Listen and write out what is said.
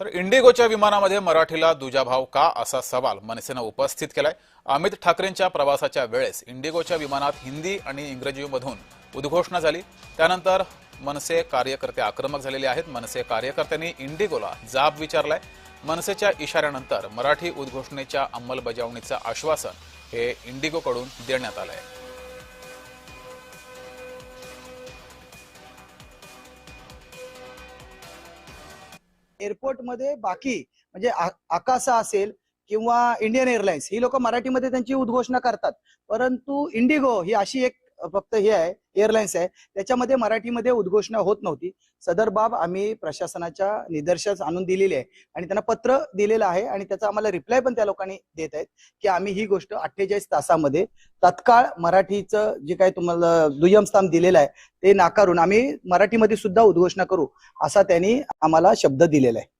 तर इंडिगोच्या विमानामध्ये मराठीला दुजाभाव का असा सवाल मनसेनं उपस्थित केलाय। अमित ठाकरेंच्या प्रवासाच्या वेळेस इंडिगोच्या विमानात हिंदी आणि इंग्रजीमधून उद्घोषणा झाली। त्यानंतर मनसे कार्यकर्ते आक्रमक झालेले आहेत। मनसे कार्यकर्त्यांनी इंडिगोला जाब विचारलाय। मनसेच्या इशाऱ्यानंतर मराठी उद्घोषणेच्या अंमलबजावणीचं आश्वासन हे इंडिगोकडून देण्यात आलंय। एअरपोर्ट मध्ये बाकी म्हणजे आकाशा असेल किंवा इंडियन एअरलाइन्स ही लोक मराठीमध्ये त्यांची उद्घोषणा करतात, परंतु इंडिगो ही अशी एक फक्त हे आहे एअरलाइन्स आहे त्याच्यामध्ये मराठीमध्ये उद्घोषणा होत नव्हती। सदर बाब आम्ही प्रशासनाच्या निदर्शनास आणून दिलेली आहे आणि त्यांना पत्र दिलेलं आहे आणि त्याचा आम्हाला रिप्लाय पण त्या लोकांनी देत आहेत की आम्ही ही गोष्ट 48 तासामध्ये तत्काळ मराठीचं जे काही तुम्हाला दुय्यम स्थान दिलेलं आहे ते नाकारून आम्ही मराठीमध्ये सुद्धा उद्घोषणा करू असा त्यांनी आम्हाला शब्द दिलेला आहे।